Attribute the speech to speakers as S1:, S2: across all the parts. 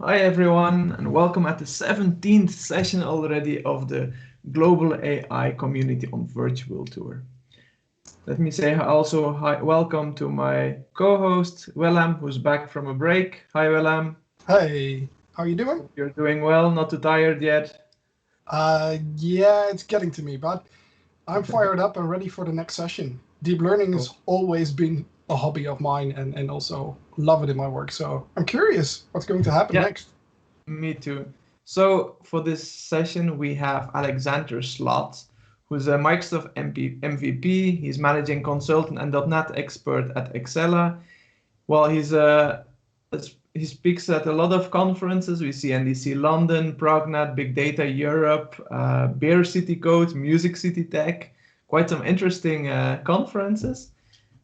S1: Hi everyone, and welcome at the 17th session already of the Global AI Community on Virtual Tour. Let me say also welcome to my co-host Willem, who's back from a break. Hi Willem.
S2: Hey, how are you doing?
S1: Hope you're doing well, not too tired yet.
S2: Yeah, it's getting to me, but I'm fired up and ready for the next session. Deep learning has always been a hobby of mine and also love it in my work. So I'm curious what's going to happen
S1: Yeah,
S2: next.
S1: me too. So for this session, we have Alexander Slotte, who's a Microsoft MVP. He's managing consultant and .NET expert at Excella. Well, he speaks at a lot of conferences. We see NDC London, ProgNet, Big Data Europe, Beer City Code, Music City Tech. Quite some interesting conferences.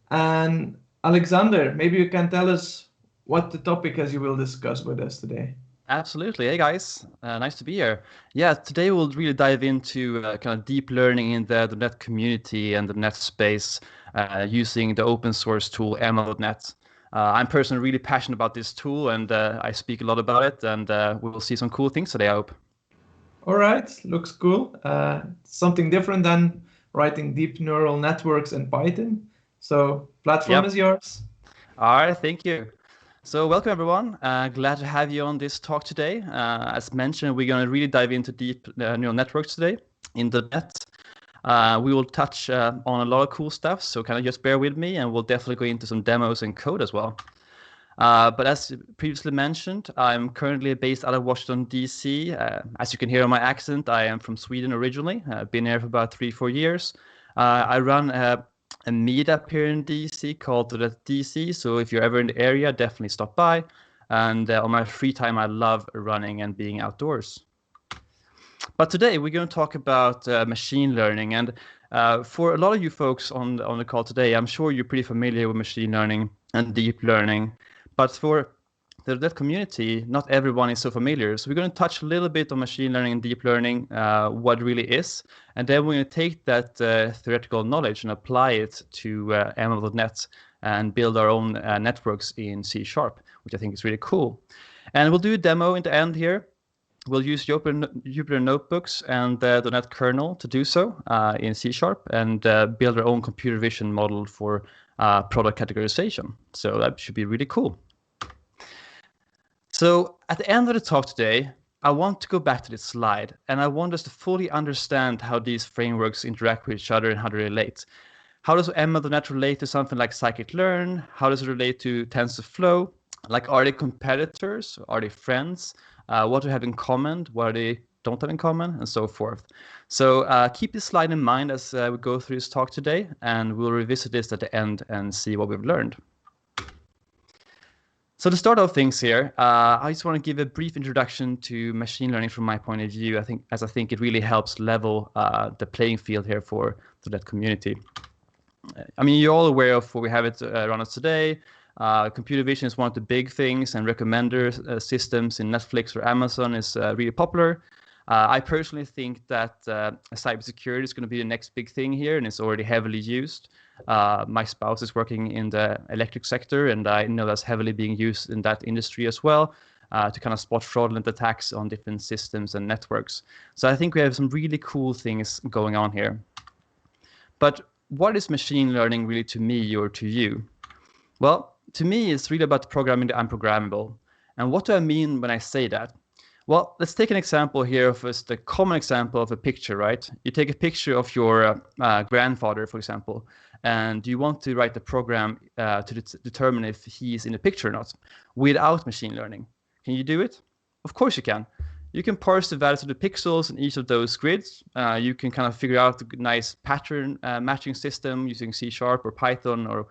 S1: And Alexander, maybe you can tell us what the topic is you will discuss with us today.
S3: Absolutely. Hey guys, nice to be here. Yeah, today we'll really dive into kind of deep learning in the .NET community and the .NET space using the open source tool MMotherNet. I'm personally really passionate about this tool and I speak a lot about it, and we'll see some cool things today, I hope.
S1: All right, looks cool. Something different than writing deep neural networks in Python. So platform is yours.
S3: All right, thank you. So welcome everyone. Glad to have you on this talk today. As mentioned, we're going to really dive into deep neural networks today in the .NET. We will touch on a lot of cool stuff, so kind of just bear with me, and we'll definitely go into some demos and code as well. But as previously mentioned, I'm currently based out of Washington, D.C. As you can hear on my accent, I am from Sweden originally. I've been here for about 3-4 years. I run a meetup here in DC called the DC. So if you're ever in the area, definitely stop by. And on my free time, I love running and being outdoors. But today we're going to talk about machine learning. And for a lot of you folks on the call today, I'm sure you're pretty familiar with machine learning and deep learning. But for the .NET community, not everyone is so familiar. So we're going to touch a little bit on machine learning and deep learning, what it really is. And then we're going to take that theoretical knowledge and apply it to MMotherNet and build our own networks in C#, which I think is really cool. And we'll do a demo in the end here. We'll use Jupyter Notebooks and the .NET kernel to do so in C# and build our own computer vision model for product categorization. So that should be really cool. So at the end of the talk today, I want to go back to this slide, and I want us to fully understand how these frameworks interact with each other and how they relate. How does MMotherNet relate to something like scikit-learn? How does it relate to TensorFlow? Like, are they competitors? Are they friends? What do they have in common? What they don't have in common? And so forth. So keep this slide in mind as we go through this talk today, and we'll revisit this at the end and see what we've learned. So to start off things here, I just want to give a brief introduction to machine learning from my point of view. I think it really helps level the playing field here for that community. I mean, you're all aware of what we have it around us today. Computer vision is one of the big things, and recommender systems in Netflix or Amazon is really popular. I personally think that cybersecurity is going to be the next big thing here, and it's already heavily used. My spouse is working in the electric sector, and I know that's heavily being used in that industry as well to kind of spot fraudulent attacks on different systems and networks. So I think we have some really cool things going on here. But what is machine learning really to me or to you? Well, to me, it's really about programming the unprogrammable. And what do I mean when I say that? Well, let's take an example here of the common example of a picture, right? You take a picture of your grandfather, for example, and you want to write the program to determine if he's in the picture or not without machine learning. Can you do it? Of course you can. You can parse the values of the pixels in each of those grids. You can kind of figure out a nice pattern matching system using C# or Python or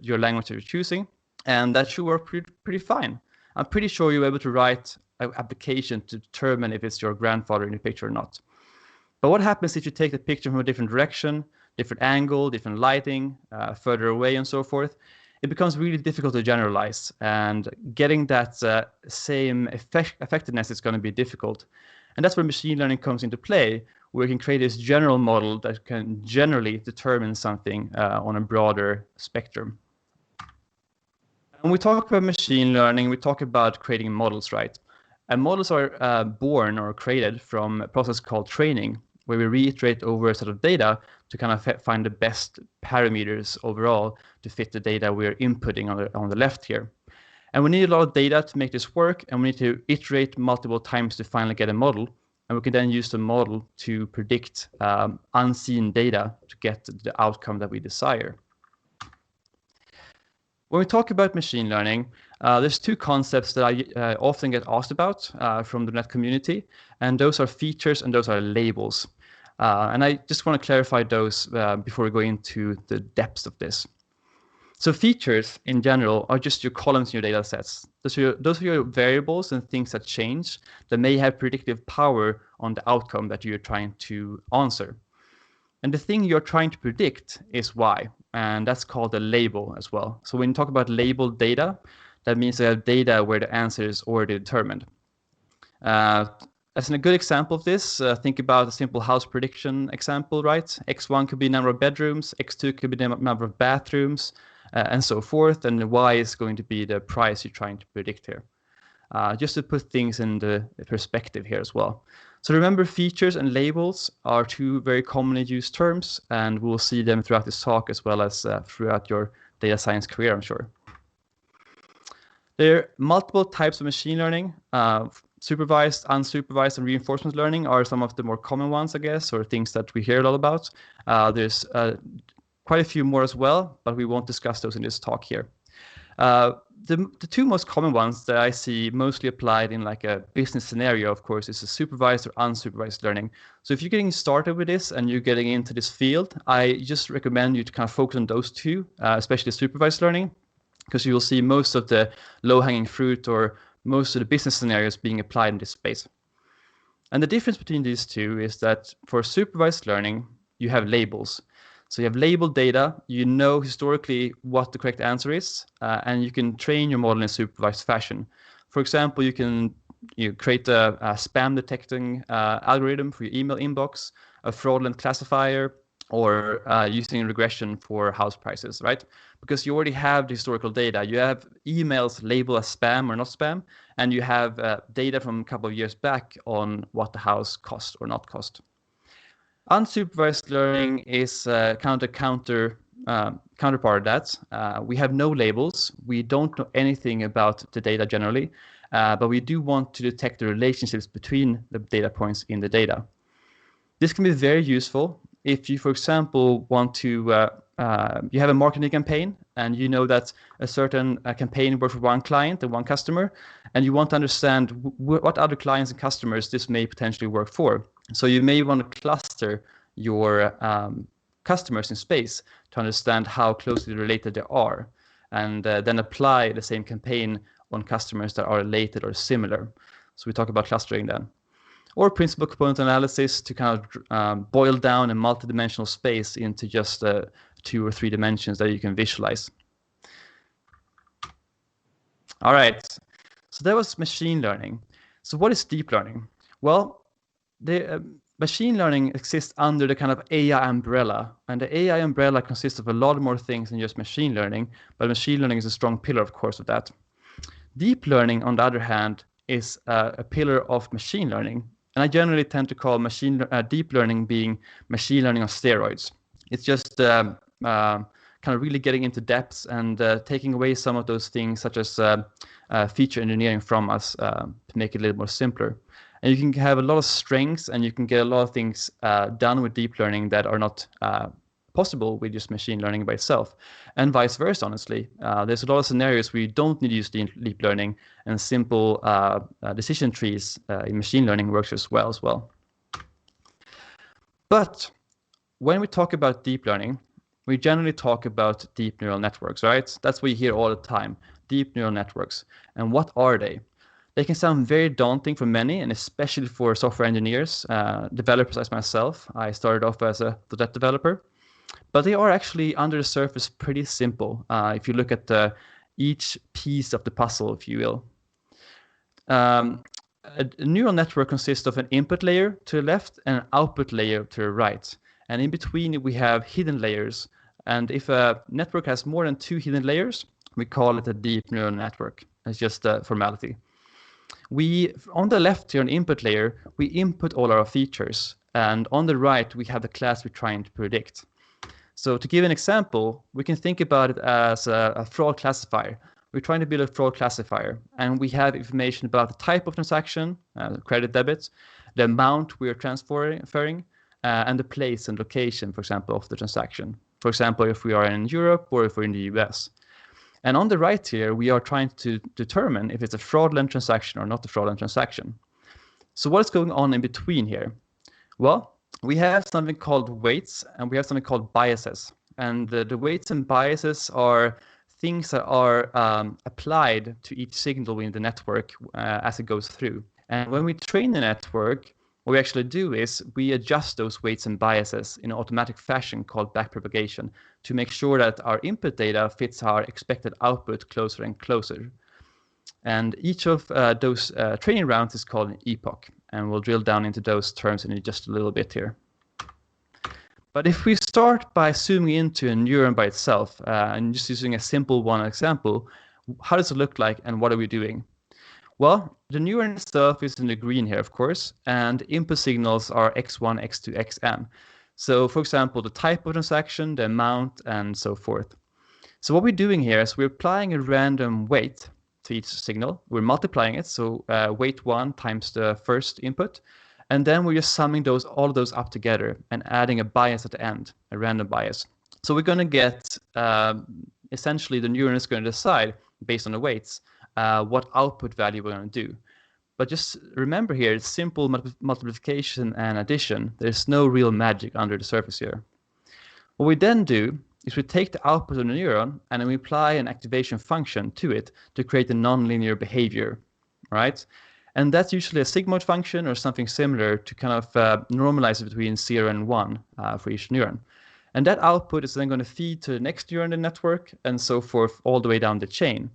S3: your language that you're choosing, and that should work pretty fine. I'm pretty sure you're able to write an application to determine if it's your grandfather in the picture or not. But what happens if you take the picture from a different direction, different angle, different lighting, further away and so forth? It becomes really difficult to generalize, and getting that same effectiveness is going to be difficult. And that's where machine learning comes into play, where you can create this general model that can generally determine something on a broader spectrum. When we talk about machine learning, we talk about creating models, right? And models are born or created from a process called training, where we reiterate over a set of data to kind of find the best parameters overall to fit the data we're inputting on the left here. And we need a lot of data to make this work, and we need to iterate multiple times to finally get a model. And we can then use the model to predict unseen data to get the outcome that we desire. When we talk about machine learning, there's two concepts that I often get asked about from the net community, and those are features and those are labels. And I just want to clarify those before we go into the depths of this. So features in general are just your columns in your data sets. Those are your variables and things that change that may have predictive power on the outcome that you're trying to answer. And the thing you're trying to predict is y, and that's called a label as well. So when you talk about labeled data, that means they have data where the answer is already determined. As a good example of this, think about a simple house prediction example, right? X1 could be number of bedrooms, X2 could be the number of bathrooms, and so forth, and y is going to be the price you're trying to predict here. Just to put things in the perspective here as well. So remember, features and labels are two very commonly used terms, and we'll see them throughout this talk as well as throughout your data science career, I'm sure. There are multiple types of machine learning. Supervised, unsupervised, and reinforcement learning are some of the more common ones, I guess, or things that we hear a lot about. There's quite a few more as well, but we won't discuss those in this talk here. The two most common ones that I see mostly applied in like a business scenario, of course, is a supervised or unsupervised learning. So if you're getting started with this and you're getting into this field, I just recommend you to kind of focus on those two, especially supervised learning, because you will see most of the low-hanging fruit or most of the business scenarios being applied in this space. And the difference between these two is that for supervised learning, you have labels. So you have labeled data, you know historically what the correct answer is, and you can train your model in a supervised fashion. For example, you can create a spam detecting algorithm for your email inbox, a fraudulent classifier, or using regression for house prices, right? Because you already have the historical data. You have emails labeled as spam or not spam, and you have data from a couple of years back on what the house cost or not cost. Unsupervised learning is kind of the counterpart of that. We have no labels. We don't know anything about the data generally, but we do want to detect the relationships between the data points in the data. This can be very useful if you, for example, want to, you have a marketing campaign and you know that a certain campaign works for one client and one customer, and you want to understand what other clients and customers this may potentially work for. So you may want to cluster your customers in space to understand how closely related they are, and then apply the same campaign on customers that are related or similar. So we talk about clustering then. Or principal component analysis to kind of boil down a multidimensional space into just 2 or 3 dimensions that you can visualize. All right, so that was machine learning. So what is deep learning? Well, the machine learning exists under the kind of AI umbrella, and the AI umbrella consists of a lot more things than just machine learning, but machine learning is a strong pillar, of course, of that. Deep learning, on the other hand, is a pillar of machine learning, and I generally tend to call deep learning being machine learning on steroids. It's just kind of really getting into depths and taking away some of those things, such as feature engineering from us to make it a little more simpler. And you can have a lot of strengths, and you can get a lot of things done with deep learning that are not possible with just machine learning by itself, and vice versa, honestly. There's a lot of scenarios where you don't need to use deep learning, and simple decision trees in machine learning works as well. But when we talk about deep learning, we generally talk about deep neural networks, right? That's what you hear all the time, deep neural networks. And what are they? They can sound very daunting for many, and especially for software engineers, developers as myself. I started off as a .NET developer. But they are actually, under the surface, pretty simple if you look at each piece of the puzzle, if you will. A neural network consists of an input layer to the left and an output layer to the right. And in between, we have hidden layers. And if a network has more than 2 hidden layers, we call it a deep neural network. It's just a formality. On the left here on the input layer, we input all our features. And on the right, we have the class we're trying to predict. So to give an example, we can think about it as a fraud classifier. We're trying to build a fraud classifier, and we have information about the type of transaction, credit debit, the amount we are transferring, and the place and location, for example, of the transaction. For example, if we are in Europe or if we're in the US. And on the right here, we are trying to determine if it's a fraudulent transaction or not a fraudulent transaction. So what is going on in between here? Well, we have something called weights and we have something called biases. And the weights and biases are things that are applied to each signal in the network as it goes through. And when we train the network, what we actually do is we adjust those weights and biases in an automatic fashion called backpropagation to make sure that our input data fits our expected output closer and closer. And each of those training rounds is called an epoch. And we'll drill down into those terms in just a little bit here. But if we start by zooming into a neuron by itself and just using a simple one example, how does it look like and what are we doing? Well, the neuron itself is in the green here, of course, and input signals are x1, x2, xn. So, for example, the type of transaction, the amount, and so forth. So what we're doing here is we're applying a random weight to each signal. We're multiplying it, so weight 1 times the first input, and then we're just summing all of those up together and adding a bias at the end, a random bias. So we're going to get, essentially, the neuron is going to decide, based on the weights, what output value we're going to do. But just remember here, it's simple multiplication and addition. There's no real magic under the surface here. What we then do is we take the output of the neuron and then we apply an activation function to it to create a nonlinear behavior, right? And that's usually a sigmoid function or something similar to kind of normalize it between 0 and 1 for each neuron. And that output is then going to feed to the next neuron in the network and so forth all the way down the chain.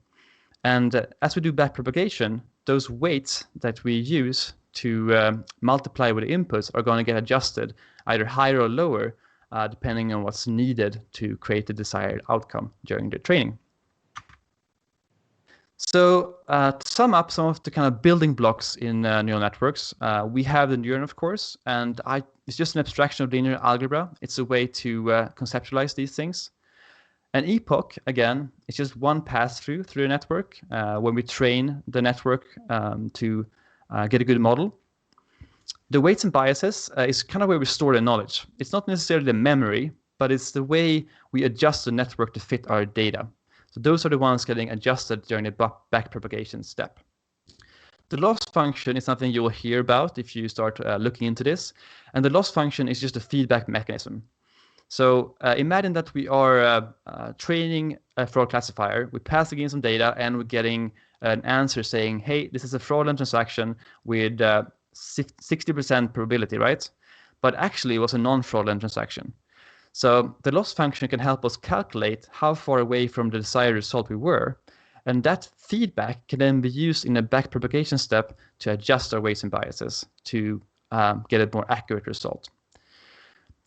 S3: And as we do backpropagation, those weights that we use to multiply with the inputs are going to get adjusted either higher or lower, depending on what's needed to create the desired outcome during the training. So to sum up some of the kind of building blocks in neural networks, we have the neuron, of course, and it's just an abstraction of linear algebra. It's a way to conceptualize these things. An epoch, again, is just one pass-through the network when we train the network to get a good model. The weights and biases is kind of where we store the knowledge. It's not necessarily the memory, but it's the way we adjust the network to fit our data. So those are the ones getting adjusted during the backpropagation step. The loss function is something you will hear about if you start looking into this. And the loss function is just a feedback mechanism. So imagine that we are training a fraud classifier, we're passing in some data, and we're getting an answer saying, hey, this is a fraudulent transaction with 60% probability, right? But actually it was a non-fraudulent transaction. So the loss function can help us calculate how far away from the desired result we were. And that feedback can then be used in a backpropagation step to adjust our weights and biases to get a more accurate result.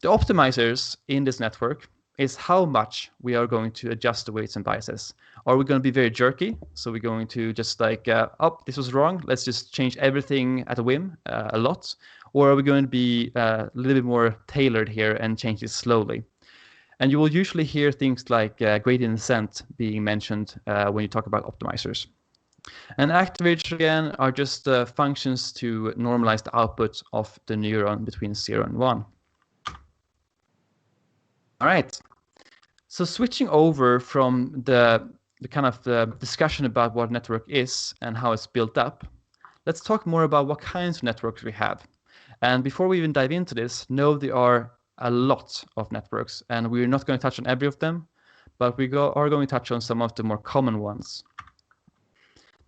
S3: The optimizers in this network is how much we are going to adjust the weights and biases. Are we going to be very jerky? So we're going to just like, oh, this was wrong. Let's just change everything at a whim a lot. Or are we going to be a little bit more tailored here and change it slowly? And you will usually hear things like gradient descent being mentioned when you talk about optimizers. And activators, again, are just functions to normalize the output of the neuron between 0 and 1. All right. So switching over from the kind of the discussion about what network is and how it's built up, let's talk more about what kinds of networks we have. And before we even dive into this, know there are a lot of networks, and we're not going to touch on every of them, but we are going to touch on some of the more common ones.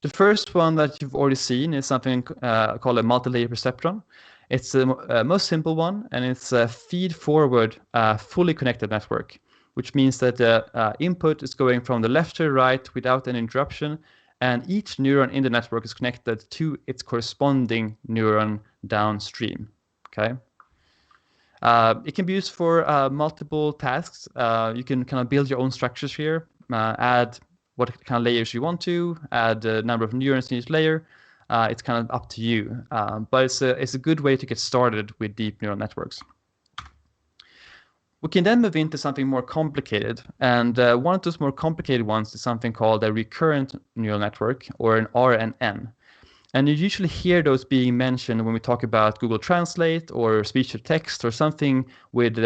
S3: The first one that you've already seen is something called a multi-layer perceptron. It's the most simple one, and it's a feed-forward, fully connected network, which means that the input is going from the left to the right without any interruption, and each neuron in the network is connected to its corresponding neuron downstream. Okay. It can be used for multiple tasks. You can kind of build your own structures here, add what kind of layers you want to, add the number of neurons in each layer, It's kind of up to you, but it's a good way to get started with deep neural networks. We can then move into something more complicated, and one of those more complicated ones is something called a recurrent neural network, or an RNN. And you usually hear those being mentioned when we talk about Google Translate or speech to text or something with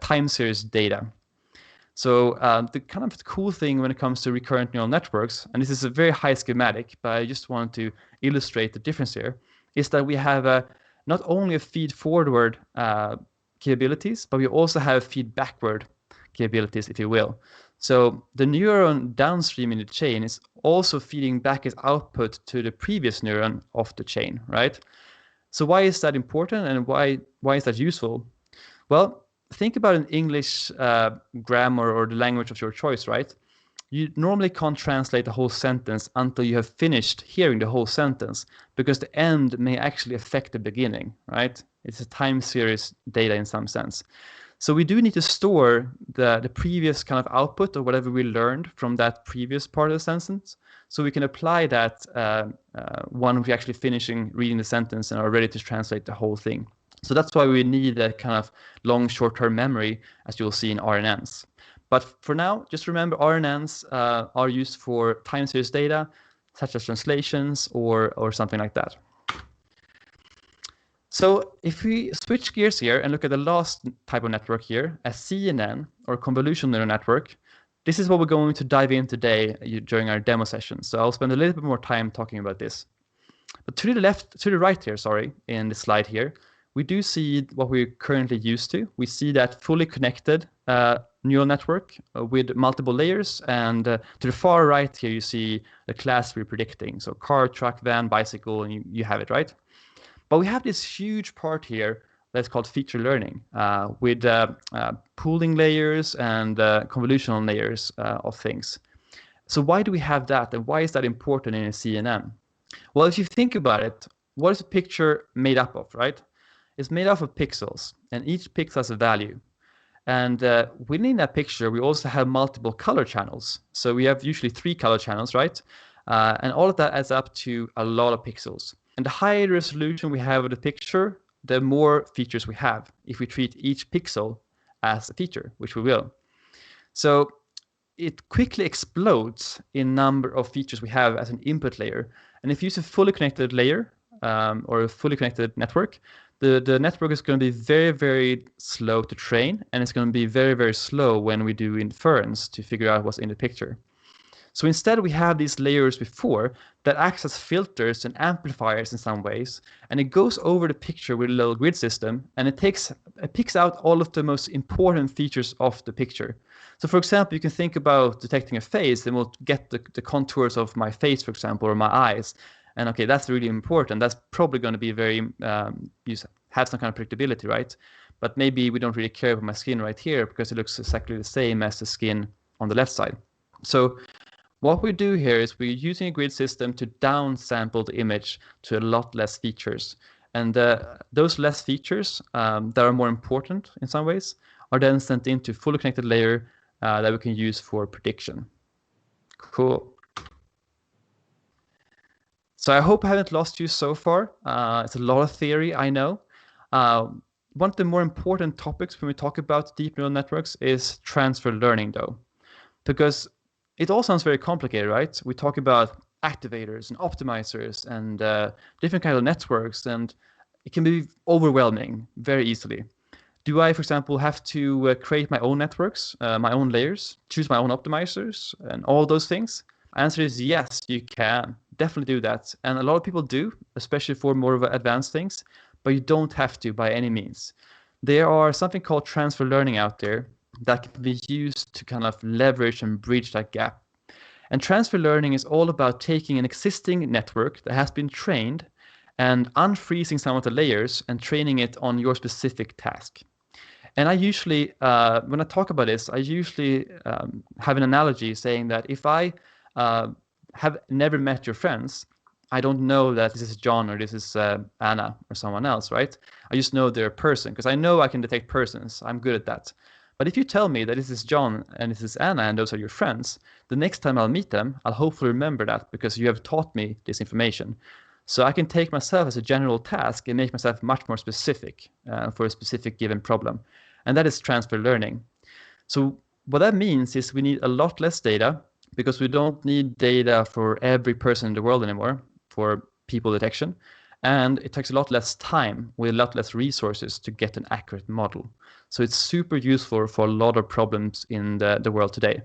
S3: time series data. So the kind of cool thing when it comes to recurrent neural networks, and this is a very high schematic, but I just want to illustrate the difference here, is that we have not only a feed forward capabilities, but we also have feed backward capabilities, if you will. So the neuron downstream in the chain is also feeding back its output to the previous neuron of the chain, right? So why is that important, and why is that useful? Well, think about an English grammar or the language of your choice, right? You normally can't translate the whole sentence until you have finished hearing the whole sentence, because the end may actually affect the beginning, right? It's a time series data in some sense. So we do need to store the previous kind of output or whatever we learned from that previous part of the sentence, so we can apply that when we're actually finishing reading the sentence and are ready to translate the whole thing. So that's why we need a kind of long short-term memory, as you'll see in RNNs. But for now, just remember RNNs are used for time series data, such as translations or something like that. So if we switch gears here and look at the last type of network here, a CNN, or convolutional neural network, this is what we're going to dive in today during our demo session. So I'll spend a little bit more time talking about this. But to the right here, sorry, in the slide here, we do see what we're currently used to. We see that fully connected neural network with multiple layers, and to the far right here, you see the class we're predicting. So car, truck, van, bicycle, and you have it, right? But we have this huge part here that's called feature learning with pooling layers and convolutional layers of things. So why do we have that, and why is that important in a CNN? Well, if you think about it, what is a picture made up of, right? It's made up of pixels, and each pixel has a value. And within that picture, we also have multiple color channels. So we have usually 3 color channels, right? And all of that adds up to a lot of pixels. And the higher resolution we have of the picture, the more features we have, if we treat each pixel as a feature, which we will. So it quickly explodes in number of features we have as an input layer. And if you use a fully connected layer or a fully connected network, the network is going to be very, very slow to train, and it's going to be very, very slow when we do inference to figure out what's in the picture. So instead, we have these layers before that acts as filters and amplifiers in some ways, and it goes over the picture with a little grid system, and it picks out all of the most important features of the picture. So for example, you can think about detecting a face, and we'll get the contours of my face, for example, or my eyes. And okay, that's really important. That's probably going to be very, have some kind of predictability, right? But maybe we don't really care about my skin right here because it looks exactly the same as the skin on the left side. So what we do here is we're using a grid system to downsample the image to a lot less features. And those less features that are more important in some ways are then sent into a fully connected layer that we can use for prediction. Cool. So I hope I haven't lost you so far. It's a lot of theory, I know. One of the more important topics when we talk about deep neural networks is transfer learning, though, because it all sounds very complicated, right? We talk about activators and optimizers and different kinds of networks, and it can be overwhelming very easily. Do I, for example, have to create my own networks, my own layers, choose my own optimizers, and all those things? Answer is yes, you can definitely do that. And a lot of people do, especially for more of advanced things, but you don't have to by any means. There are something called transfer learning out there that can be used to kind of leverage and bridge that gap. And transfer learning is all about taking an existing network that has been trained and unfreezing some of the layers and training it on your specific task. And I usually, when I talk about this, I usually have an analogy saying that if I have never met your friends, I don't know that this is John or this is Anna or someone else, right? I just know they're a person because I know I can detect persons. I'm good at that. But if you tell me that this is John and this is Anna and those are your friends, the next time I'll meet them, I'll hopefully remember that because you have taught me this information. So I can take myself as a general task and make myself much more specific for a specific given problem. And that is transfer learning. So what that means is we need a lot less data, because we don't need data for every person in the world anymore for people detection. And it takes a lot less time with a lot less resources to get an accurate model. So it's super useful for a lot of problems in the world today.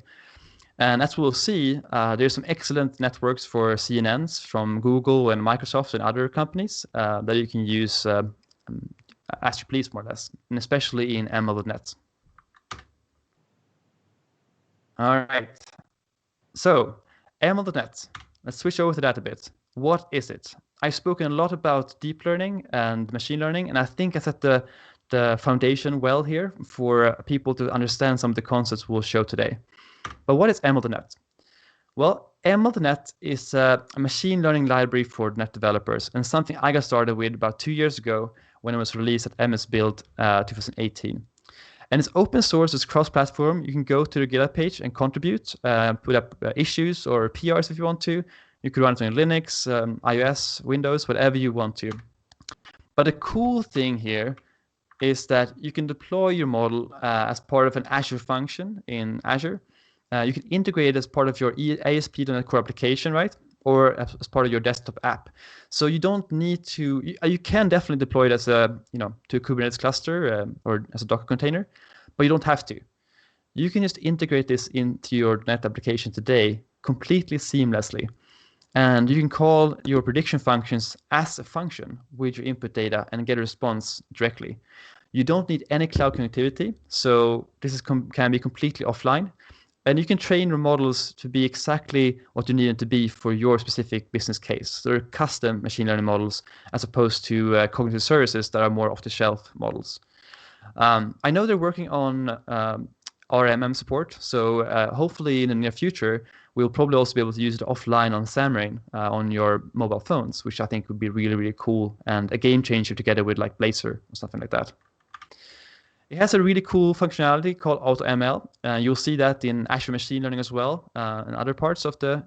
S3: And as we'll see, there's some excellent networks for CNNs from Google and Microsoft and other companies that you can use as you please, more or less, and especially in MMotherNet. All right. So MMotherNet, let's switch over to that a bit. What is it? I've spoken a lot about deep learning and machine learning, and I think I set the foundation well here for people to understand some of the concepts we'll show today. But what is MMotherNet? Well, MMotherNet is a machine learning library for net developers, and something I got started with about 2 years ago when it was released at MS Build 2018. And it's open source, it's cross-platform. You can go to the GitHub page and contribute, put up issues or PRs if you want to. You could run it on Linux, iOS, Windows, whatever you want to. But the cool thing here is that you can deploy your model as part of an Azure function in Azure. You can integrate it as part of your ASP.NET Core application, right? Or as part of your desktop app. So you don't need to, you can definitely deploy it as a, to a Kubernetes cluster or as a Docker container, but you don't have to. You can just integrate this into your net application today completely seamlessly. And you can call your prediction functions as a function with your input data and get a response directly. You don't need any cloud connectivity, so this can be completely offline. And you can train your models to be exactly what you need it to be for your specific business case. So they're custom machine learning models as opposed to cognitive services that are more off-the-shelf models. I know they're working on RMM support, so hopefully in the near future, we'll probably also be able to use it offline on Xamarin on your mobile phones, which I think would be really, really cool and a game changer together with like Blazor or something like that. It has a really cool functionality called AutoML. You'll see that in Azure Machine Learning as well, and other parts of the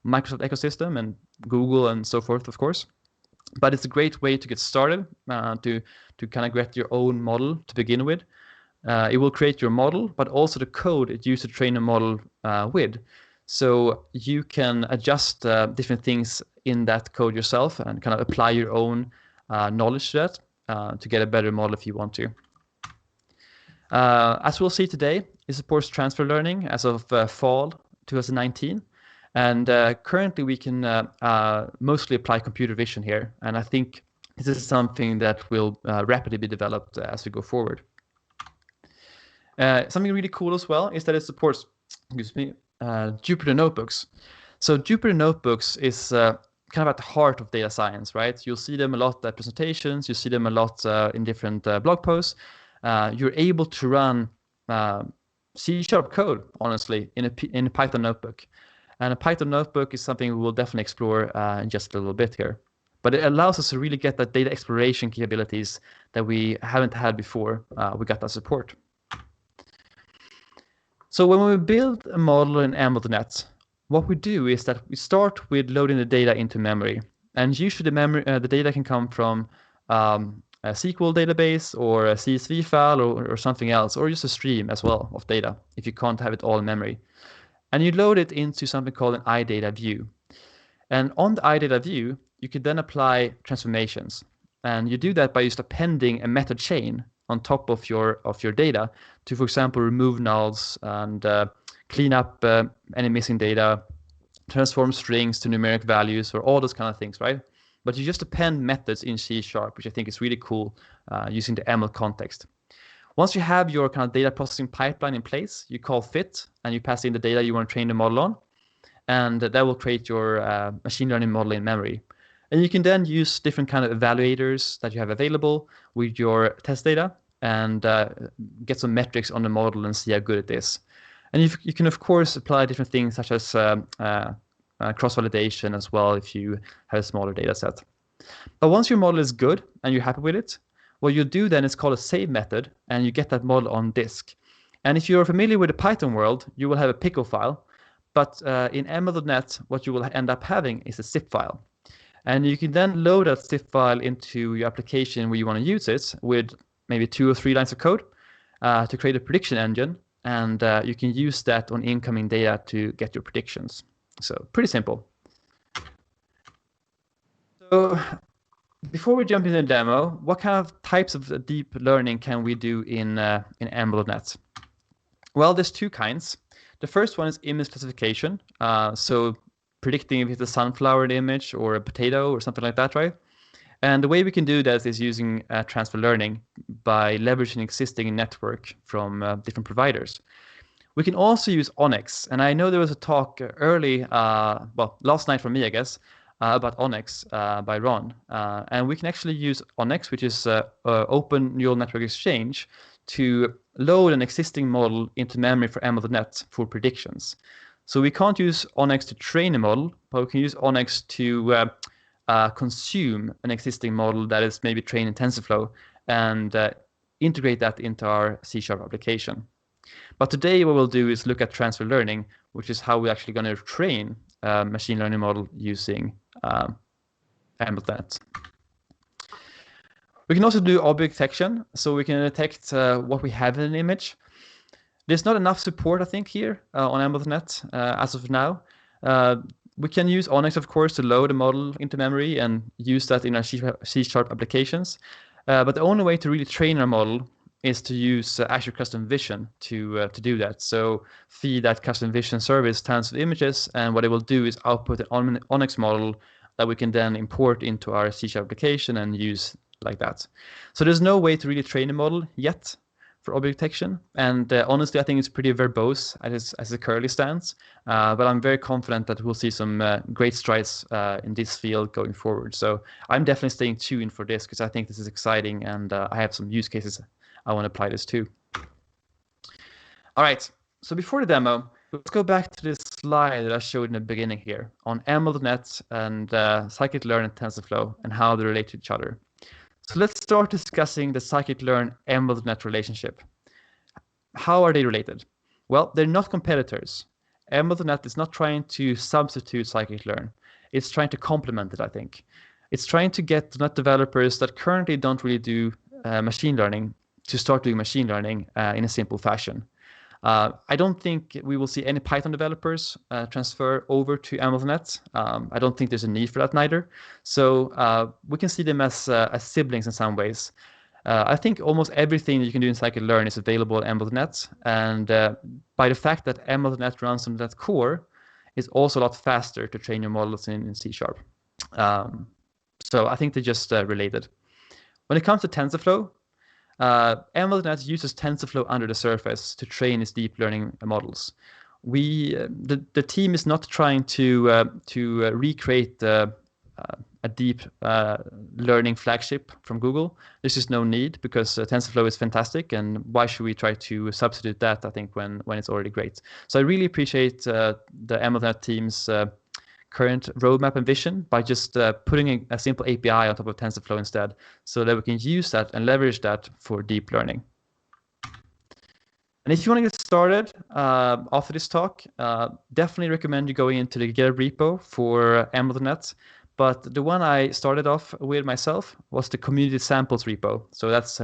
S3: Microsoft ecosystem and Google and so forth, of course. But it's a great way to get started, to kind of get your own model to begin with. It will create your model, but also the code it used to train a model with. So you can adjust different things in that code yourself and kind of apply your own knowledge to that to get a better model if you want to. As we'll see today, it supports transfer learning as of fall 2019. And currently we can mostly apply computer vision here. And I think this is something that will rapidly be developed as we go forward. Something really cool as well is that it supports, Jupyter Notebooks. So Jupyter Notebooks is kind of at the heart of data science, right? You'll see them a lot at presentations. You see them a lot in different blog posts. You're able to run C# code, honestly, in a Python notebook. And a Python notebook is something we will definitely explore in just a little bit here. But it allows us to really get that data exploration capabilities that we haven't had before we got that support. So when we build a model in MMotherNet, what we do is that we start with loading the data into memory. And usually the data can come from a SQL database or a CSV file or something else, or just a stream as well of data if you can't have it all in memory. And you load it into something called an iData view. And on the iData view, you can then apply transformations. And you do that by just appending a method chain on top of your data to, for example, remove nulls and clean up any missing data, transform strings to numeric values, or all those kind of things, right? But you just append methods in C#, which I think is really cool using the ML context. Once you have your kind of data processing pipeline in place, you call fit and you pass in the data you want to train the model on, and that will create your machine learning model in memory. And you can then use different kind of evaluators that you have available with your test data and get some metrics on the model and see how good it is. And you can, of course, apply different things such as cross-validation as well if you have a smaller data set. But once your model is good and you're happy with it, what you do then is call a save method, and you get that model on disk. And if you're familiar with the Python world, you will have a pickle file. But in MMotherNet, what you will end up having is a zip file. And you can then load that zip file into your application where you want to use it with maybe 2 or 3 lines of code to create a prediction engine. And you can use that on incoming data to get your predictions. So pretty simple. So before we jump into the demo, what kind of types of deep learning can we do in MMotherNet? Well, there's 2 kinds. The first one is image classification. So predicting if it's a sunflower in the image or a potato or something like that, right? And the way we can do that is using transfer learning by leveraging existing network from different providers. We can also use Onyx, and I know there was a talk early, last night from me, I guess, about Onyx by Ron. And we can actually use Onyx, which is Open Neural Network Exchange, to load an existing model into memory for MMotherNet for predictions. So we can't use Onyx to train a model, but we can use Onyx to consume an existing model that is maybe trained in TensorFlow and integrate that into our C# application. But today what we'll do is look at transfer learning, which is how we're actually going to train a machine learning model using MMotherNet. We can also do object detection, so we can detect what we have in an image. There's not enough support, I think, here on MMotherNet as of now. We can use Onyx, of course, to load a model into memory and use that in our C# applications. But the only way to really train our model is to use Azure Custom Vision to do that. So feed that Custom Vision service tons of images, and what it will do is output an Onyx model that we can then import into our C# application and use like that. So there's no way to really train a model yet for object detection, and honestly I think it's pretty verbose as it currently stands, but I'm very confident that we'll see some great strides in this field going forward. So I'm definitely staying tuned for this because I think this is exciting, and I have some use cases I want to apply this to. All right, so before the demo, let's go back to this slide that I showed in the beginning here on MMotherNet and scikit-learn and TensorFlow and how they relate to each other. So let's start discussing the scikit-learn MMotherNet relationship. How are they related? Well, they're not competitors. MMotherNet is not trying to substitute scikit-learn. It's trying to complement it, I think. It's trying to get .NET developers that currently don't really do machine learning to start doing machine learning in a simple fashion. I don't think we will see any Python developers transfer over to MMotherNet. I don't think there's a need for that neither. So we can see them as siblings in some ways. I think almost everything that you can do in scikit-learn is available in MMotherNet. And by the fact that MMotherNet runs on that core, it's also a lot faster to train your models in C#. So I think they're just related. When it comes to TensorFlow, MMotherNet uses TensorFlow under the surface to train its deep learning models. The team is not trying to recreate a deep learning flagship from Google. There's just no need because TensorFlow is fantastic, and why should we try to substitute that, I think, when it's already great. So I really appreciate the MMotherNet team's current roadmap and vision by just putting a simple API on top of TensorFlow instead, so that we can use that and leverage that for deep learning. And if you want to get started after this talk, definitely recommend you going into the GitHub repo for MMotherNet. But the one I started off with myself was the community samples repo. So that's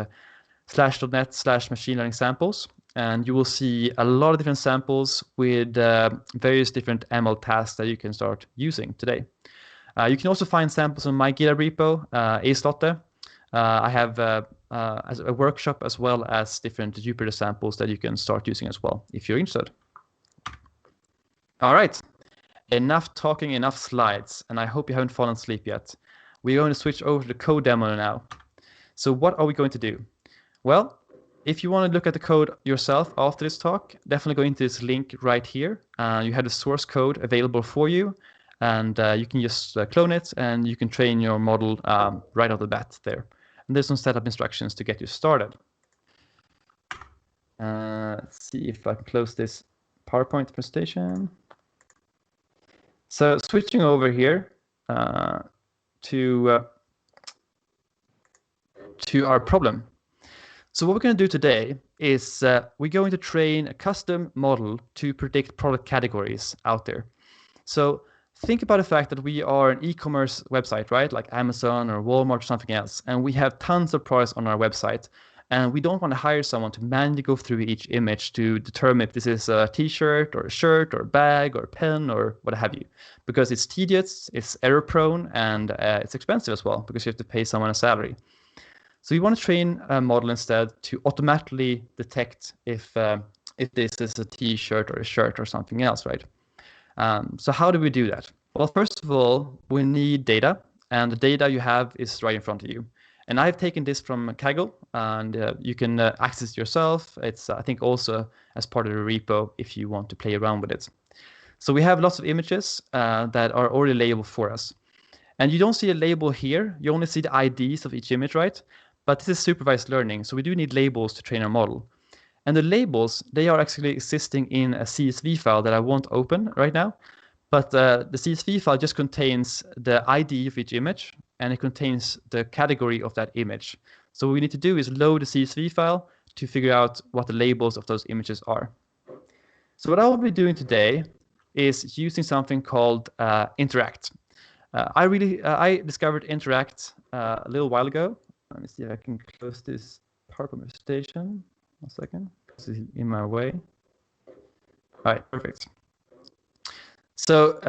S3: /.net/machine learning samples. And you will see a lot of different samples with various different ML tasks that you can start using today. You can also find samples on my GitHub repo, Slotte. I have as a workshop as well as different Jupyter samples that you can start using as well if you're interested. All right, enough talking, enough slides, and I hope you haven't fallen asleep yet. We're going to switch over to the code demo now. So what are we going to do? Well, if you want to look at the code yourself after this talk, definitely go into this link right here. You have the source code available for you, and you can just clone it, and you can train your model right off the bat there. And there's some setup instructions to get you started. Let's see if I can close this PowerPoint presentation. So switching over here to our problem. So what we're going to do today is we're going to train a custom model to predict product categories out there. So think about the fact that we are an e-commerce website, right? Like Amazon or Walmart or something else. And we have tons of products on our website. And we don't want to hire someone to manually go through each image to determine if this is a t-shirt or a shirt or a bag or a pen or what have you. Because it's tedious, it's error prone, and it's expensive as well because you have to pay someone a salary. So you want to train a model instead to automatically detect if this is a t-shirt or a shirt or something else, right? So how do we do that? Well, first of all, we need data, and the data you have is right in front of you. And I've taken this from Kaggle, and you can access it yourself. It's, I think, also as part of the repo if you want to play around with it. So we have lots of images that are already labeled for us. And you don't see a label here. You only see the IDs of each image, right? But this is supervised learning, so we do need labels to train our model. And the labels, they are actually existing in a CSV file that I won't open right now. But the CSV file just contains the ID of each image, and it contains the category of that image. So what we need to do is load the CSV file to figure out what the labels of those images are. So what I will be doing today is using something called Interact. I discovered Interact a little while ago. Let me see if I can close this PowerPoint presentation. 1 second. This is in my way. All right, perfect. So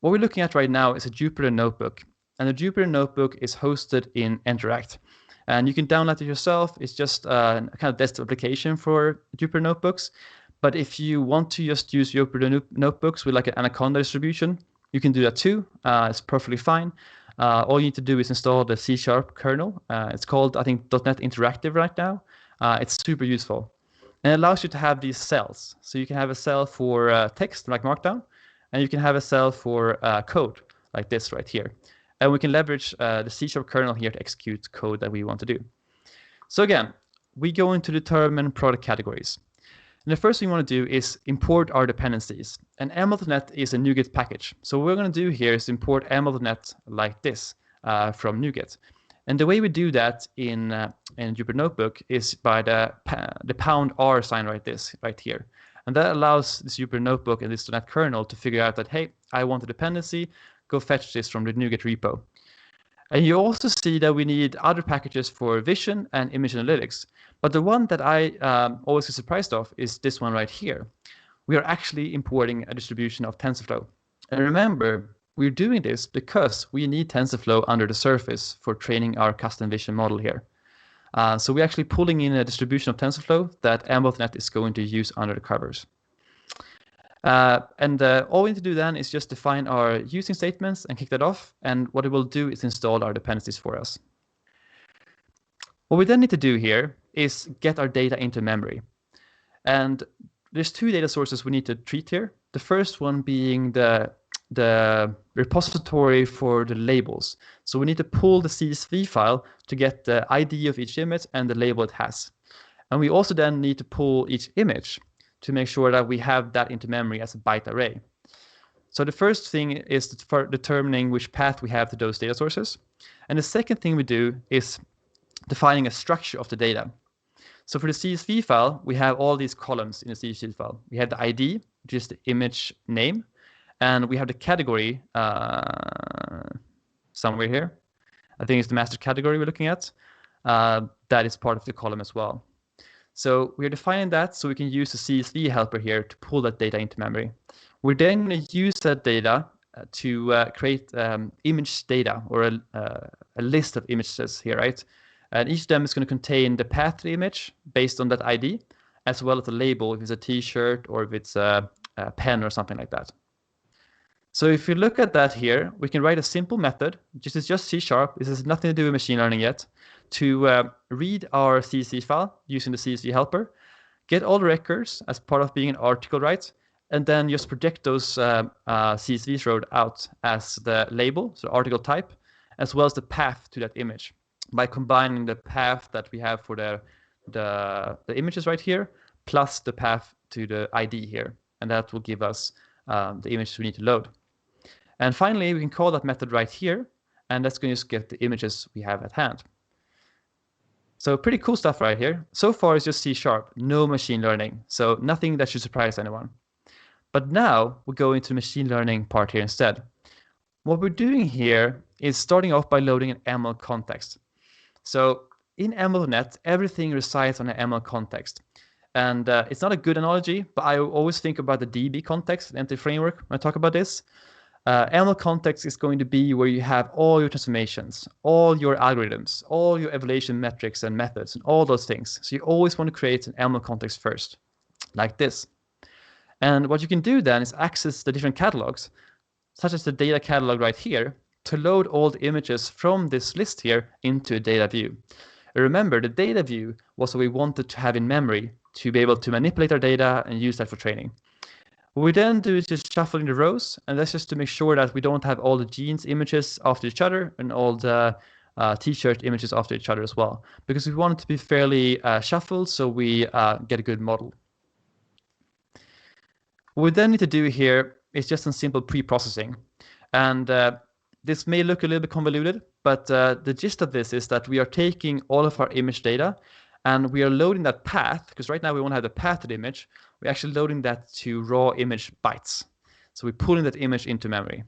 S3: what we're looking at right now is a Jupyter notebook. And the Jupyter notebook is hosted in Interact. And you can download it yourself. It's just a kind of desktop application for Jupyter notebooks. But if you want to just use Jupyter notebooks with like an Anaconda distribution, you can do that too. It's perfectly fine. All you need to do is install the C# kernel. It's called, I think, .NET Interactive right now. It's super useful. And it allows you to have these cells. So you can have a cell for text, like Markdown, and you can have a cell for code, like this right here. And we can leverage the C# kernel here to execute code that we want to do. So again, we go into determine product categories. And the first thing we want to do is import our dependencies. And MMotherNet is a NuGet package. So what we're going to do here is import MMotherNet like this from NuGet. And the way we do that in Jupyter Notebook is by the #R sign right here. And that allows this Jupyter Notebook and this .NET kernel to figure out that, hey, I want a dependency, go fetch this from the NuGet repo. And you also see that we need other packages for vision and image analytics. But the one that I always get surprised of is this one right here. We are actually importing a distribution of TensorFlow. And remember, we're doing this because we need TensorFlow under the surface for training our custom vision model here. So we're actually pulling in a distribution of TensorFlow that MMotherNet is going to use under the covers. All we need to do then is just define our using statements and kick that off. And what it will do is install our dependencies for us. What we then need to do here is get our data into memory. And there's two data sources we need to treat here. The first one being the repository for the labels. So we need to pull the CSV file to get the ID of each image and the label it has. And we also then need to pull each image to make sure that we have that into memory as a byte array. So the first thing is determining which path we have to those data sources. And the second thing we do is defining a structure of the data. So for the CSV file, we have all these columns in the CSV file. We have the ID, which is the image name, and we have the category somewhere here. I think it's the master category we're looking at. That is part of the column as well. So we're defining that so we can use the CSV helper here to pull that data into memory. We're then going to use that data to create image data or a list of images here, right? And each of them is going to contain the path to the image based on that ID, as well as the label if it's a t-shirt or if it's a pen or something like that. So if you look at that here, we can write a simple method, which is just C#. This has nothing to do with machine learning yet, to read our CSV file using the CSV helper, get all the records as part of being an article, right? And then just project those CSVs wrote out as the label, so article type, as well as the path to that image by combining the path that we have for the images right here, plus the path to the ID here. And that will give us the image we need to load. And finally, we can call that method right here, and that's going to just get the images we have at hand. So pretty cool stuff right here. So far, it's just C#, no machine learning. So nothing that should surprise anyone. But now we go into the machine learning part here instead. What we're doing here is starting off by loading an ML context. So in MMotherNet, everything resides on an ML context. And it's not a good analogy, but I always think about the DB context, the entity framework, when I talk about this. ML context is going to be where you have all your transformations, all your algorithms, all your evaluation metrics and methods, and all those things. So you always want to create an ML context first, like this. And what you can do then is access the different catalogs, such as the data catalog right here, to load all the images from this list here into a data view. Remember, the data view was what we wanted to have in memory to be able to manipulate our data and use that for training. What we then do is just shuffle in the rows, and that's just to make sure that we don't have all the genes images after each other and all the t-shirt images after each other as well, because we want it to be fairly shuffled so we get a good model. What we then need to do here is just some simple pre-processing. And this may look a little bit convoluted, but the gist of this is that we are taking all of our image data and we are loading that path, because right now we want to have the path to the image. We're actually loading that to raw image bytes. So we're pulling that image into memory.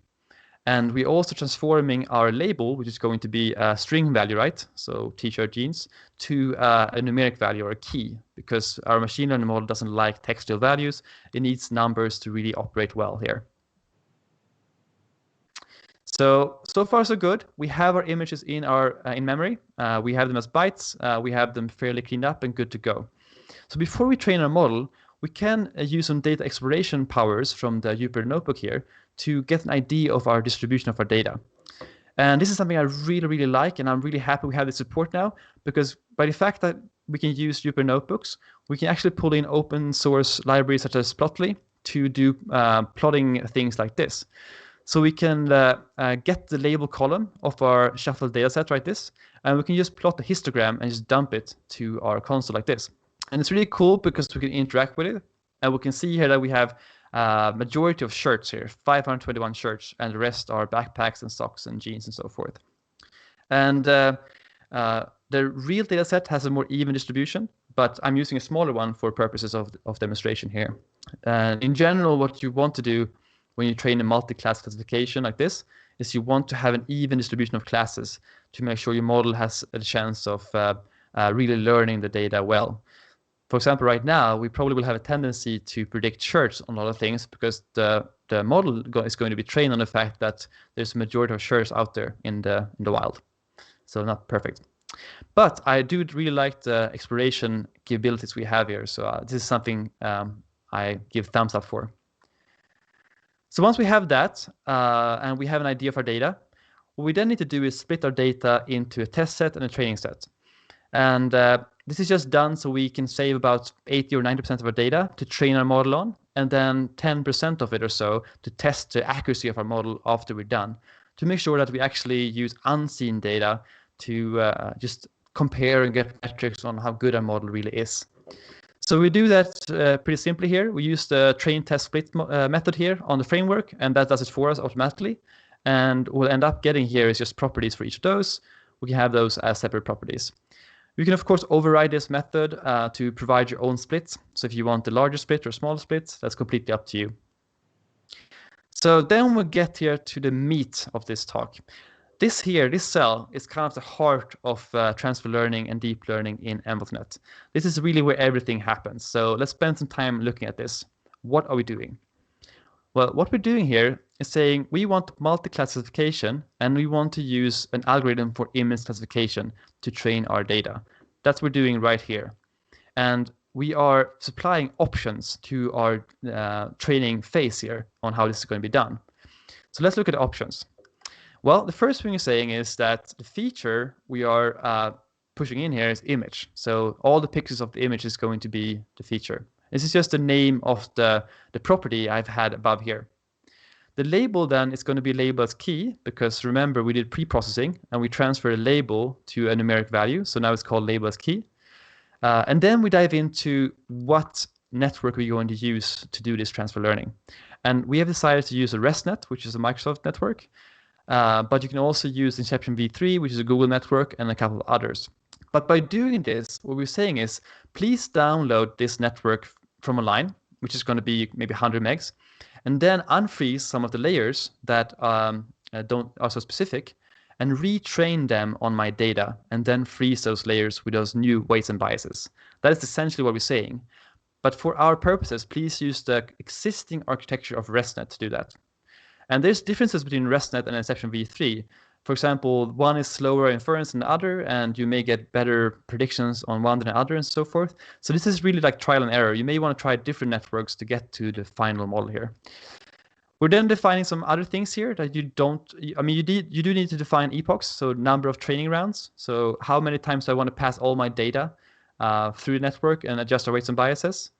S3: And we're also transforming our label, which is going to be a string value, right? So t-shirt jeans, to a numeric value or a key, because our machine learning model doesn't like textual values. It needs numbers to really operate well here. So far so good. We have our images in our in memory. We have them as bytes. We have them fairly cleaned up and good to go. So before we train our model, we can use some data exploration powers from the Jupyter Notebook here to get an idea of our distribution of our data. And this is something I really, really like, and I'm really happy we have this support now, because by the fact that we can use Jupyter Notebooks, we can actually pull in open source libraries such as Plotly to do plotting things like this. So we can get the label column of our shuffled data set like this, and we can just plot the histogram and just dump it to our console like this. And it's really cool because we can interact with it, and we can see here that we have majority of shirts here, 521 shirts, and the rest are backpacks and socks and jeans and so forth. And the real data set has a more even distribution, but I'm using a smaller one for purposes of demonstration here. And in general, what you want to do when you train a multi-class classification like this is you want to have an even distribution of classes to make sure your model has a chance of really learning the data well. For example, right now, we probably will have a tendency to predict shirts on a lot of things because the model is going to be trained on the fact that there's a majority of shirts out there in the wild. So not perfect. But I do really like the exploration capabilities we have here. So this is something I give thumbs up for. So once we have that and we have an idea of our data, what we then need to do is split our data into a test set and a training set. And this is just done so we can save about 80 or 90% of our data to train our model on, and then 10% of it or so to test the accuracy of our model after we're done, to make sure that we actually use unseen data to just compare and get metrics on how good our model really is. So we do that pretty simply here. We use the train test split method here on the framework, and that does it for us automatically. And what we'll end up getting here is just properties for each of those. We can have those as separate properties. You can, of course, override this method to provide your own splits. So if you want a larger split or a smaller split, that's completely up to you. So then we'll get here to the meat of this talk. This cell is kind of the heart of transfer learning and deep learning in MMotherNet. This is really where everything happens. So let's spend some time looking at this. What are we doing? Well, what we're doing here is saying we want multi-class classification and we want to use an algorithm for image classification to train our data. That's what we're doing right here. And we are supplying options to our training phase here on how this is going to be done. So let's look at the options. Well, the first thing you're saying is that the feature we are pushing in here is image. So all the pixels of the image is going to be the feature. This is just the name of the property I've had above here. The label then is going to be labeled as key because remember we did pre-processing and we transfer a label to a numeric value. So now it's called label as key. And then we dive into what network we're going to use to do this transfer learning. And we have decided to use a ResNet, which is a Microsoft network. But you can also use Inception v3, which is a Google network, and a couple of others. But by doing this, what we're saying is, please download this network from online. which is going to be maybe 100 megs, and then unfreeze some of the layers that are so specific, and retrain them on my data, and then freeze those layers with those new weights and biases. That is essentially what we're saying. But for our purposes, please use the existing architecture of ResNet to do that. And there's differences between ResNet and Inception v3. For example, one is slower inference than the other, and you may get better predictions on one than the other, and so forth. So this is really like trial and error. You may want to try different networks to get to the final model here. We're then defining some other things here that you don't, I mean, you do need to define epochs, so number of training rounds. So how many times do I want to pass all my data through the network and adjust our weights and biases?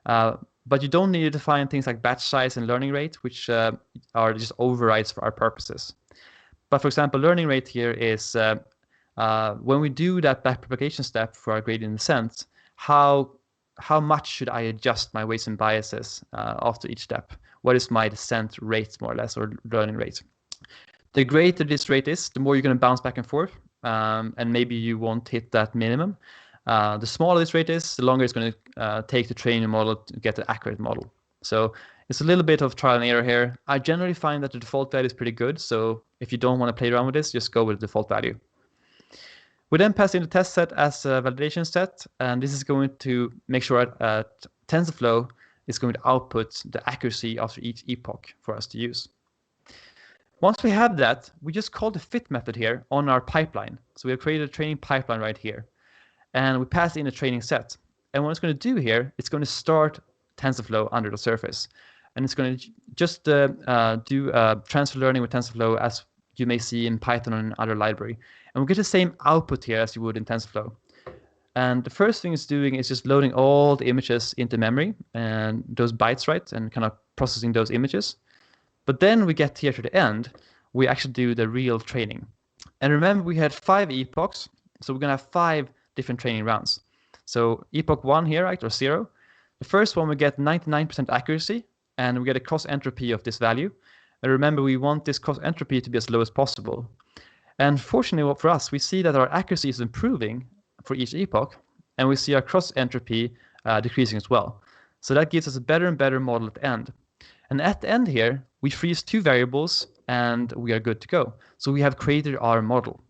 S3: But you don't need to define things like batch size and learning rate, which are just overrides for our purposes. But for example, learning rate here is when we do that backpropagation step for our gradient descent, how much should I adjust my weights and biases after each step? What is my descent rate, more or less, or learning rate? The greater this rate is, the more you're going to bounce back and forth, and maybe you won't hit that minimum. The smaller this rate is, the longer it's going to take to train your model to get an accurate model. So it's a little bit of trial and error here. I generally find that the default value is pretty good. So if you don't want to play around with this, just go with the default value. We then pass in the test set as a validation set, and this is going to make sure that TensorFlow is going to output the accuracy after each epoch for us to use. Once we have that, we just call the fit method here on our pipeline. So we have created a training pipeline right here, and we pass in a training set. And what it's going to do here, it's going to start TensorFlow under the surface. And it's going to just do transfer learning with TensorFlow, as you may see in Python and other library. And we'll get the same output here as you would in TensorFlow. And the first thing it's doing is just loading all the images into memory, and those bytes, right, and kind of processing those images. But then we get here to the end, we actually do the real training. And remember, we had 5 epochs, so we're going to have 5 different training rounds. So epoch 1 here, right, or 0. The first one we get 99% accuracy, and we get a cross entropy of this value. And remember, we want this cross entropy to be as low as possible. And fortunately for us, we see that our accuracy is improving for each epoch, and we see our cross entropy decreasing as well. So that gives us a better and better model at the end. And at the end here, we freeze 2 variables, and we are good to go. So we have created our model.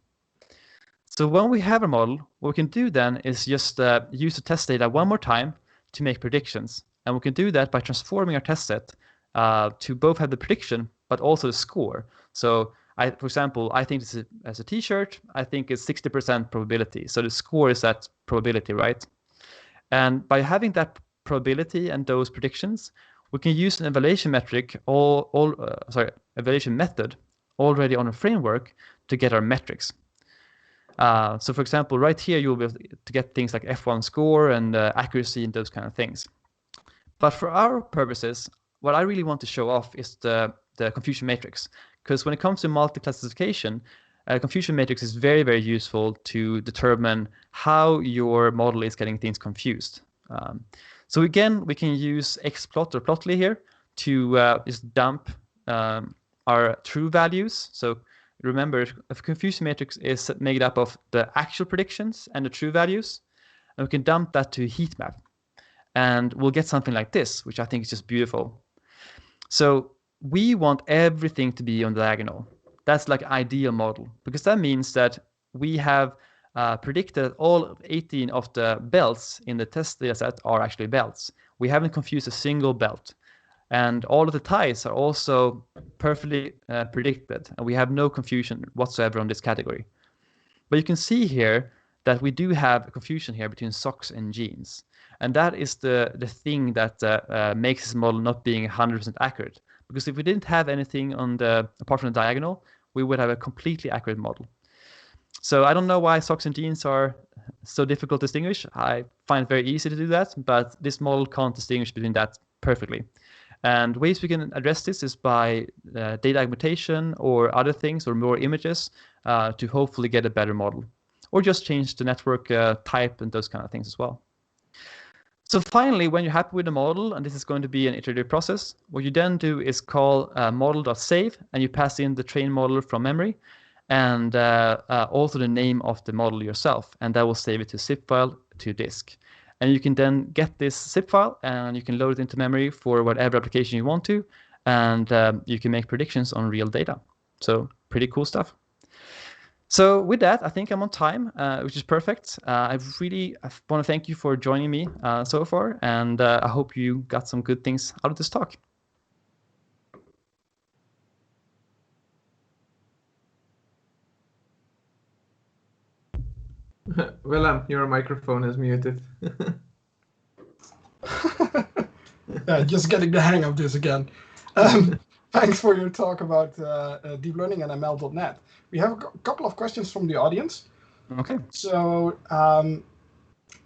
S3: So when we have a model, what we can do then is just use the test data one more time to make predictions. And we can do that by transforming our test set to both have the prediction, but also the score. So for example, I think this is as a t-shirt, I think it's 60% probability. So the score is that probability, right? And by having that probability and those predictions, we can use an evaluation metric, evaluation method already on a framework to get our metrics. So for example, right here, you'll be able to get things like F1 score and accuracy and those kind of things. But for our purposes, what I really want to show off is the confusion matrix. Because when it comes to multi-classification, confusion matrix is very, very useful to determine how your model is getting things confused. So again, we can use xplot or plotly here to just dump our true values. So remember, a confusion matrix is made up of the actual predictions and the true values. And we can dump that to Heatmap. And we'll get something like this, which I think is just beautiful. So we want everything to be on the diagonal. That's like ideal model, because that means that we have predicted all 18 of the belts in the test data set are actually belts. We haven't confused a single belt. And all of the ties are also perfectly predicted, and we have no confusion whatsoever on this category. But you can see here that we do have a confusion here between socks and jeans. And that is the thing that makes this model not being 100% accurate. Because if we didn't have anything on apart from the diagonal, we would have a completely accurate model. So I don't know why socks and jeans are so difficult to distinguish. I find it very easy to do that, but this model can't distinguish between that perfectly. And ways we can address this is by data augmentation or other things, or more images to hopefully get a better model. Or just change the network type and those kind of things as well. So finally, when you're happy with the model, and this is going to be an iterative process, what you then do is call model.save, and you pass in the train model from memory, and also the name of the model yourself, and that will save it to zip file to disk. And you can then get this zip file and you can load it into memory for whatever application you want to. And you can make predictions on real data. So pretty cool stuff. So with that, I think I'm on time, which is perfect. I want to thank you for joining me so far, and I hope you got some good things out of this talk.
S1: Willem, your microphone is muted.
S2: Just getting the hang of this again. Thanks for your talk about deep learning and ML.NET. We have a couple of questions from the audience.
S3: Okay.
S2: So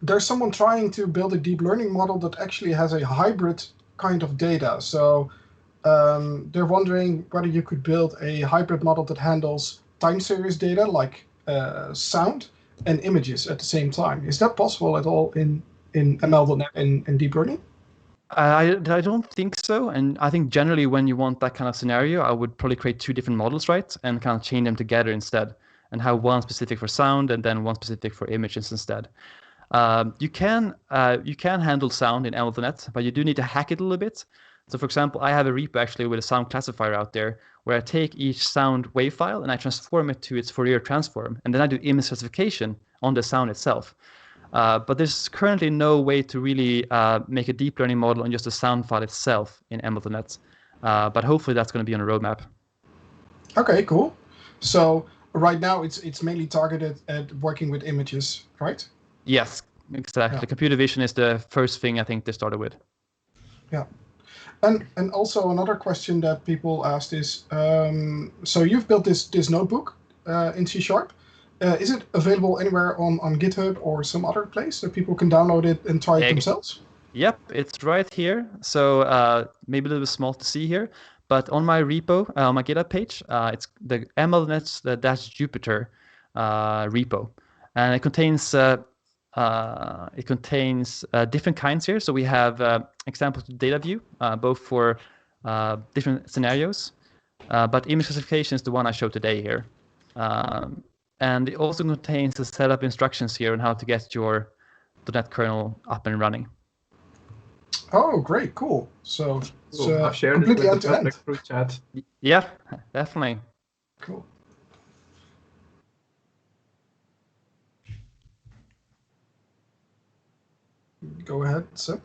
S2: there's someone trying to build a deep learning model that actually has a hybrid kind of data. So they're wondering whether you could build a hybrid model that handles time series data like sound and images at the same time. Is that possible at all in ML.NET and deep learning?
S3: I don't think so. And I think generally when you want that kind of scenario, I would probably create two different models, right? And kind of chain them together instead and have one specific for sound and then one specific for images instead. You can handle sound in MMotherNet, but you do need to hack it a little bit. So for example, I have a repo actually with a sound classifier out there where I take each sound wave file and I transform it to its Fourier transform. And then I do image classification on the sound itself. But there's currently no way to really make a deep learning model on just the sound file itself in MMotherNet. But hopefully that's going to be on a roadmap.
S2: Okay, cool. So right now it's mainly targeted at working with images, right?
S3: Yes, exactly.
S2: Yeah.
S3: Computer vision is the first thing I think they started with.
S2: Yeah. And also another question that people asked is, so you've built this notebook in C#. Is it available anywhere on GitHub or some other place that people can download it and try it themselves?
S3: Yep, it's right here. So maybe a little bit small to see here, but on my repo, on my GitHub page, it's the MLNet-Jupyter repo, and it contains different kinds here. So we have examples of data view, both for different scenarios, but image classification is the one I showed today here. And it also contains the setup instructions here on how to get your .NET kernel up and running.
S2: Oh, great, cool. So it's
S1: I've shared it
S2: completely
S1: with the
S2: end-to-end.
S1: public group chat.
S3: Yeah, definitely.
S2: Cool. Go ahead, Seb.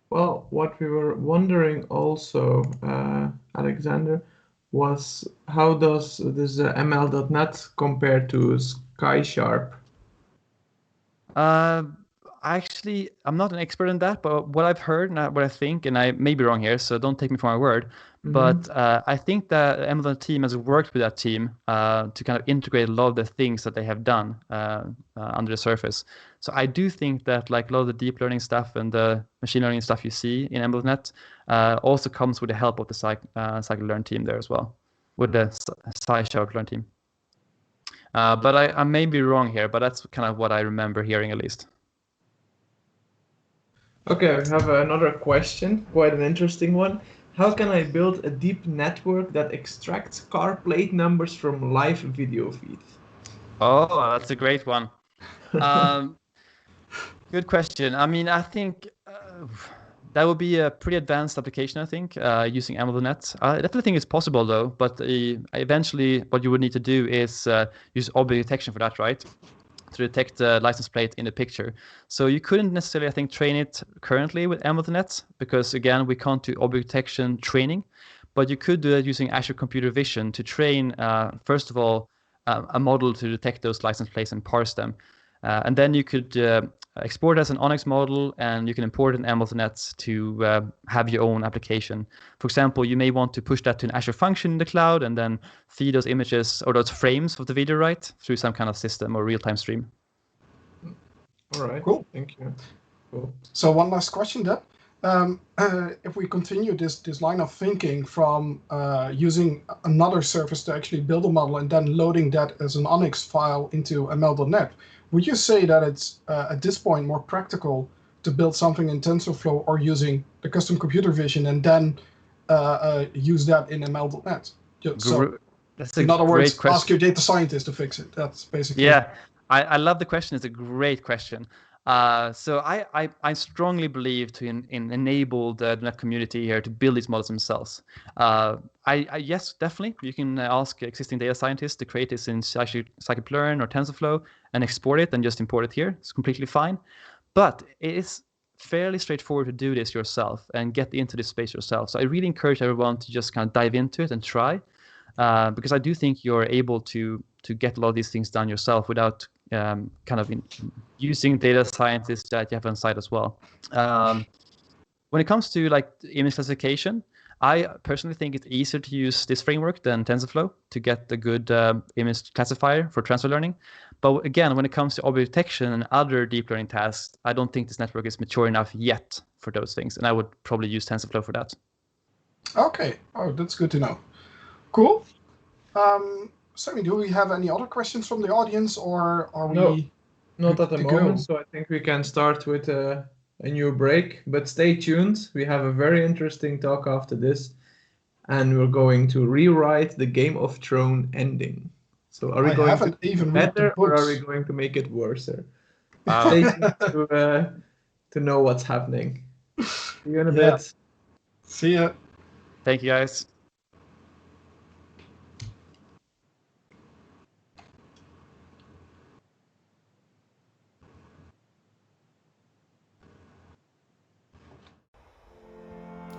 S1: Well, what we were wondering also, Alexander, was how does this ML.NET compare to SkySharp?
S3: Actually, I'm not an expert in that, but what I've heard and what I think, and I may be wrong here, so don't take me for my word, but I think that the ML team has worked with that team to kind of integrate a lot of the things that they have done under the surface. So I do think that like a lot of the deep learning stuff and the machine learning stuff you see in MMotherNet also comes with the help of the scikit-learn team there as well, with the scikit-learn team. But I may be wrong here, but that's kind of what I remember hearing at least.
S1: Okay, we have another question, quite an interesting one. How can I build a deep network that extracts car plate numbers from live video feeds?
S3: Oh, that's a great one. Good question. I mean, I think that would be a pretty advanced application, I think, using MMotherNet. I definitely think it's possible, though, but eventually what you would need to do is use object detection for that, right? To detect the license plate in the picture. So you couldn't necessarily, I think, train it currently with MMotherNet because, again, we can't do object detection training, but you could do that using Azure Computer Vision to train, first of all, a model to detect those license plates and parse them. And then you could export as an Onyx model, and you can import an MMotherNet to have your own application. For example, you may want to push that to an Azure function in the cloud and then feed those images or those frames of the video, right, through some kind of system or real-time stream.
S1: All right,
S2: cool.
S1: Thank you. Cool.
S2: So one last question then. If we continue this line of thinking from using another service to actually build a model and then loading that as an Onyx file into ML.NET, would you say that it's at this point more practical to build something in TensorFlow or using the custom computer vision and then use that in ML.NET? So,
S3: that's a
S2: in other words,
S3: question.
S2: ask your data scientist to fix it. That's basically.
S3: Yeah, I love the question. It's a great question. So I strongly believe to enable the net community here to build these models themselves. Yes, definitely, you can ask existing data scientists to create this in scikit-learn or TensorFlow and export it and just import it here. It's completely fine. But it is fairly straightforward to do this yourself and get into this space yourself. So I really encourage everyone to just kind of dive into it and try, because I do think you're able to get a lot of these things done yourself without kind of using data scientists that you have on site as well. When it comes to like image classification, I personally think it's easier to use this framework than TensorFlow to get the good image classifier for transfer learning. But again, when it comes to object detection and other deep learning tasks, I don't think this network is mature enough yet for those things. And I would probably use TensorFlow for that.
S2: Okay. Oh, that's good to know. Cool. Sammy, do we have any other questions from the audience, or are we
S1: not at the
S2: to
S1: moment?
S2: go?
S1: So I think we can start with a new break. But stay tuned. We have a very interesting talk after this, and we're going to rewrite the Game of Thrones ending. So are we going to
S2: even
S1: make it
S2: read the
S1: better, or are
S2: books.
S1: we going to make it worse?
S3: Wow.
S1: Stay tuned to know what's happening. See you in a bit.
S2: See ya.
S3: Thank you, guys.